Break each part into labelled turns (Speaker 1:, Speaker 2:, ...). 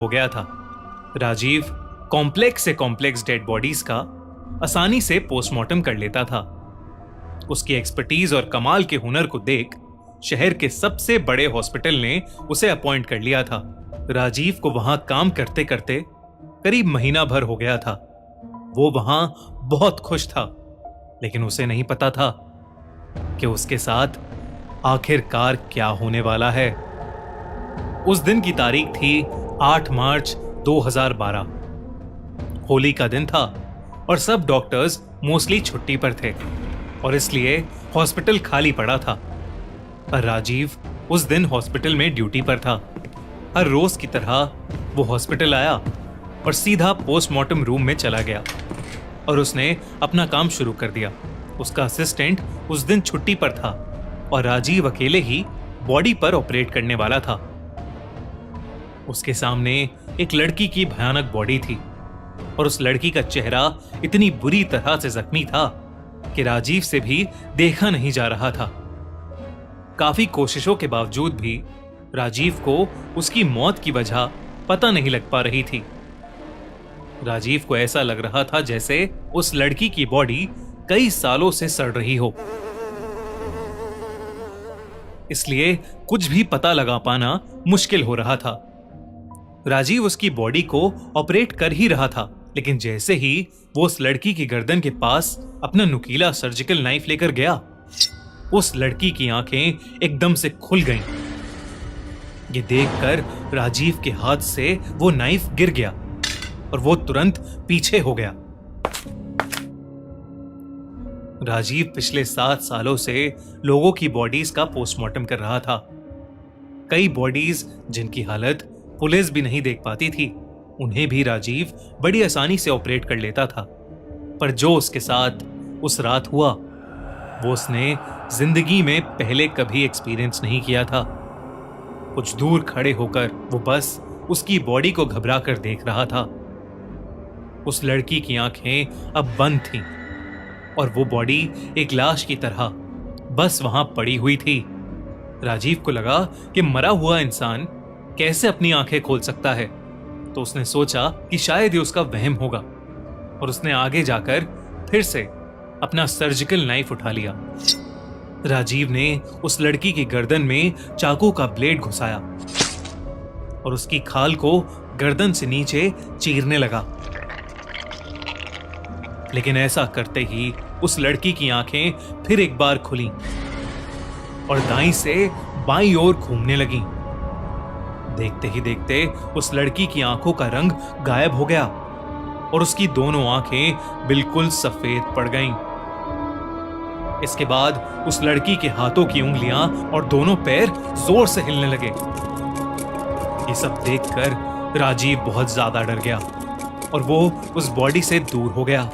Speaker 1: हो गया था। राजीव कॉम्प्लेक्स से कॉम्प्लेक्स डेड बॉडीज का आसानी से पोस्टमार्टम कर लेता था। उसकी एक्सपर्टीज और कमाल के हुनर को देख शहर के सबसे बड़े हॉस्पिटल ने उसे अपॉइंट कर लिया था। राजीव को वहां काम करते करते करीब महीना भर हो गया था। वो वहां बहुत खुश था, लेकिन उसे नहीं पता था कि उसके साथ आखिरकार क्या होने वाला है। उस दिन की तारीख थी 8 मार्च 2012। होली का दिन था और सब डॉक्टर्स मोस्टली छुट्टी पर थे और इसलिए हॉस्पिटल खाली पड़ा था। पर राजीव उस दिन हॉस्पिटल में ड्यूटी पर था। हर रोज की तरह वो हॉस्पिटल आया और सीधा पोस्टमार्टम रूम में चला गया और उसने अपना काम शुरू कर दिया। उसका असिस्टेंट उस दिन छुट्टी पर था और राजीव अकेले ही बॉडी पर ऑपरेट करने वाला था। उसके सामने एक लड़की की भयानक बॉडी थी और उस लड़की का चेहरा इतनी बुरी तरह से जख्मी था कि राजीव से भी देखा नहीं जा रहा था। काफी कोशिशों के बावजूद भी राजीव को उसकी मौत की वजह पता नहीं लग पा रही थी। राजीव को ऐसा लग रहा था जैसे उस लड़की की बॉडी कई सालों से सड़ रही हो, इसलिए कुछ भी पता लगा पाना मुश्किल हो रहा था। राजीव उसकी बॉडी को ऑपरेट कर ही रहा था, लेकिन जैसे ही वो उस लड़की की गर्दन के पास अपना नुकीला सर्जिकल नाइफ लेकर गया, उस लड़की की आंखें एकदम से खुल गईं। ये देखकर राजीव के हाथ से वो नाइफ गिर गया और वो तुरंत पीछे हो गया। राजीव पिछले 7 सालों से लोगों की बॉडीज का पोस्टमार्टम कर रहा था। कई बॉडीज जिनकी हालत पुलिस भी नहीं देख पाती थी, उन्हें भी राजीव बड़ी आसानी से ऑपरेट कर लेता था। पर जो उसके साथ उस रात हुआ, वो उसने जिंदगी में पहले कभी एक्सपीरियंस नहीं किया था। कुछ दूर खड़े होकर वो बस उसकी बॉडी को घबरा कर देख रहा था। उस लड़की की आंखें अब बंद थीं और वो बॉडी एक लाश की तरह बस वहां पड़ी हुई थी। राजीव को लगा कि मरा हुआ इंसान कैसे अपनी आंखें खोल सकता है, तो उसने सोचा कि शायद ये उसका वहम होगा और उसने आगे जाकर फिर से अपना सर्जिकल नाइफ उठा लिया। राजीव ने उस लड़की की गर्दन में चाकू का ब्लेड घुसाया और उसकी खाल को गर्दन से नीचे चीरने लगा। लेकिन ऐसा करते ही उस लड़की की आंखें फिर एक बार खुली और दाईं से बाईं ओर घूमने लगी। देखते ही देखते उस लड़की की आंखों का रंग गायब हो गया और उसकी दोनों आंखें बिल्कुल सफेद पड़ गईं। इसके बाद उस लड़की के हाथों की उंगलियां और दोनों पैर जोर से हिलने लगे। ये सब देखकर राजीव बहुत ज्यादा डर गया और वो उस बॉडी से दूर हो गया।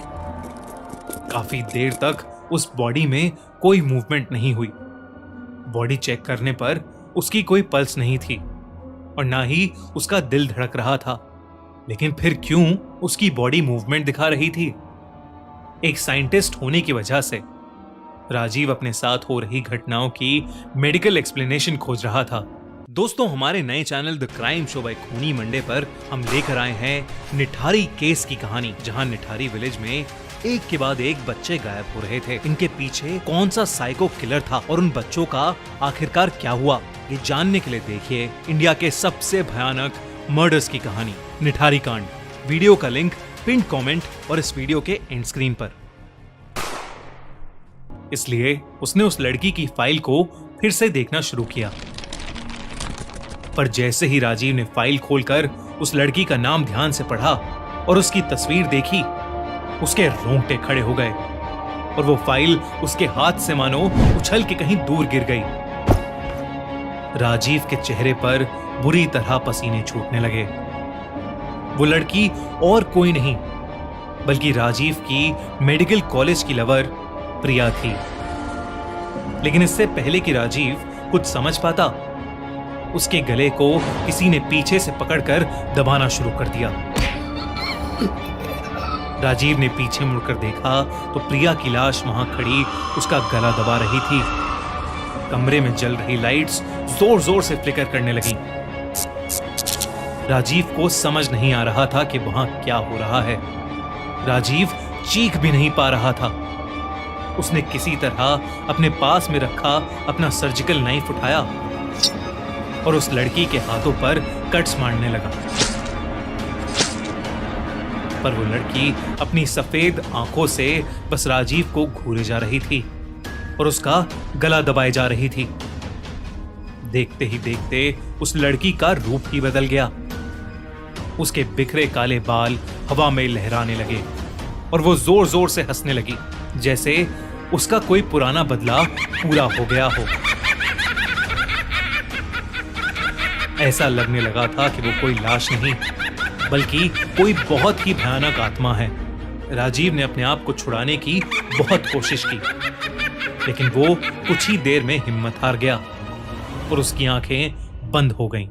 Speaker 1: काफी देर तक उस बॉडी में कोई मूवमेंट नहीं हुई। बॉडी चेक करने पर उसकी कोई पल्स नहीं थी और ना ही उसका दिल धड़क रहा था। लेकिन फिर क्यों उसकी बॉडी मूवमेंट दिखा रही थी? एक साइंटिस्ट होने की वजह से राजीव अपने साथ हो रही घटनाओं की मेडिकल एक्सप्लेनेशन खोज रहा था। दोस्तों, हमारे नए channel the crime show by खूनी मंडे पर हम लेकर आए हैं निठारी केस की कहानी, जहां निठारी विलेज में एक के बाद एक बच्चे गायब हो रहे थे। इनके पीछे कौन सा साइको किलर था और उन बच्चों का आखिरकार क्या हुआ, ये जानने के लिए देखिए इंडिया के सबसे भयानक मर्डर्स की कहानी, निठारी कांड। वीडियो का लिंक पिन कमेंट और इस वीडियो के एंड स्क्रीन पर। इसलिए उसने उस लड़की की फाइल को फिर से देखना शुरू किया। पर जैसे ही राजीव ने फाइल खोलकर उस लड़की का नाम ध्यान से पढ़ा और उसकी तस्वीर देखी, उसके रोंगटे खड़े हो गए और वो फाइल उसके हाथ से मानो उछल के कहीं दूर गिर गई। राजीव के चेहरे पर बुरी तरह पसीने छूटने लगे। वो लड़की और कोई नहीं बल्कि राजीव की मेडिकल कॉलेज की लवर प्रिया थी। लेकिन इससे पहले कि राजीव कुछ समझ पाता, उसके गले को किसी ने पीछे से पकड़कर दबाना शुरू कर दिया। राजीव ने पीछे मुड़कर देखा तो प्रिया की लाश वहां खड़ी उसका गला दबा रही थी। कमरे में जल रही लाइट्स जोर जोर से फ्लिकर करने लगी। राजीव को समझ नहीं आ रहा था कि वहां क्या हो रहा है। राजीव चीख भी नहीं पा रहा था। उसने किसी तरह अपने पास में रखा अपना सर्जिकल नाइफ उठाया और उस लड़की के हाथों पर कट्स मारने लगा। पर वो लड़की अपनी सफेद आंखों से बस राजीव को घूरे जा रही थी और उसका गला दबाए जा रही थी। देखते ही देखते उस लड़की का रूप ही बदल गया। उसके बिखरे काले बाल हवा में लहराने लगे और वो जोर जोर से हंसने लगी, जैसे उसका कोई पुराना बदला पूरा हो गया हो। ऐसा लगने लगा था कि वो कोई लाश नहीं, बल्कि कोई बहुत ही भयानक आत्मा है। राजीव ने अपने आप को छुड़ाने की बहुत कोशिश की, लेकिन वो कुछ ही देर में हिम्मत हार गया और उसकी आंखें बंद हो गईं।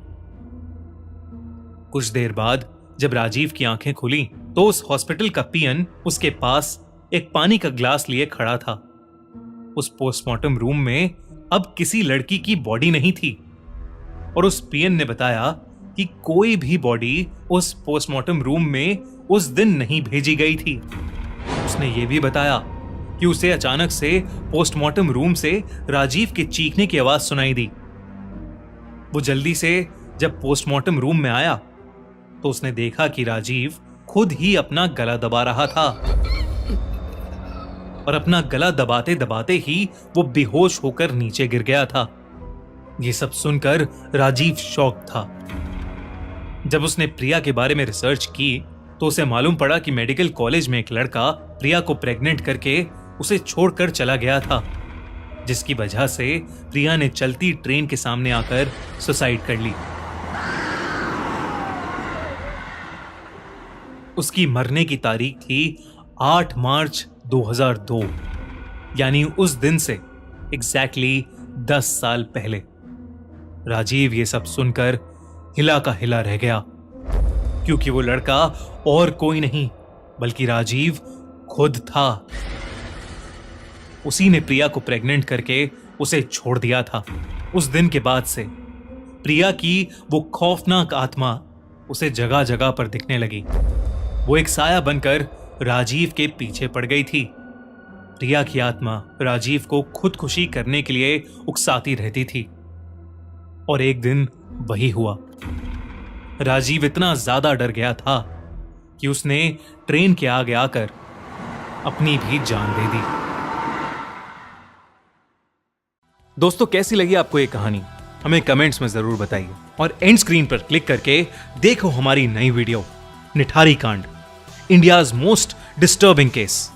Speaker 1: कुछ देर बाद जब राजीव की आंखें खुली तो उस हॉस्पिटल का पीएन उसके पास एक पानी का ग्लास लिए खड़ा था। उस पोस्टमार्टम रूम में अब किसी लड़की की बॉडी नहीं थी और उस पीएन ने बताया कि कोई भी बॉडी उस पोस्टमार्टम रूम में उस दिन नहीं भेजी गई थी। उसने यह भी बताया कि उसे अचानक से पोस्टमार्टम रूम से राजीव के चीखने की आवाज सुनाई दी। वो जल्दी से जब पोस्टमार्टम रूम में आया तो उसने देखा कि राजीव खुद ही अपना गला दबा रहा था और अपना गला दबाते दबाते ही वो बेहोश होकर नीचे गिर गया था। ये सब सुनकर राजीव शॉक था। जब उसने प्रिया के बारे में रिसर्च की तो उसे मालूम पड़ा कि मेडिकल कॉलेज में एक लड़का प्रिया को प्रेग्नेंट करके उसे छोड़कर चला गया था, जिसकी वजह से प्रिया ने चलती ट्रेन के सामने आकर सुसाइड कर ली। उसकी मरने की तारीख थी 8 मार्च 2002, यानी उस दिन से एग्जैक्टली 10 साल पहले। राजीव ये सब सुनकर हिला का हिला रह गया, क्योंकि वो लड़का और कोई नहीं बल्कि राजीव खुद था। उसी ने प्रिया को प्रेग्नेंट करके उसे छोड़ दिया था। उस दिन के बाद से प्रिया की वो खौफनाक आत्मा उसे जगह जगह पर दिखने लगी। वो एक साया बनकर राजीव के पीछे पड़ गई थी। प्रिया की आत्मा राजीव को खुदकुशी करने के लिए उकसाती रहती थी और एक दिन वही हुआ। राजीव इतना ज्यादा डर गया था कि उसने ट्रेन के आगे आकर अपनी भी जान दे दी। दोस्तों, कैसी लगी आपको ये कहानी? हमें कमेंट्स में जरूर बताइए और एंड स्क्रीन पर क्लिक करके देखो हमारी नई वीडियो निठारी कांड, इंडियाज मोस्ट डिस्टर्बिंग केस।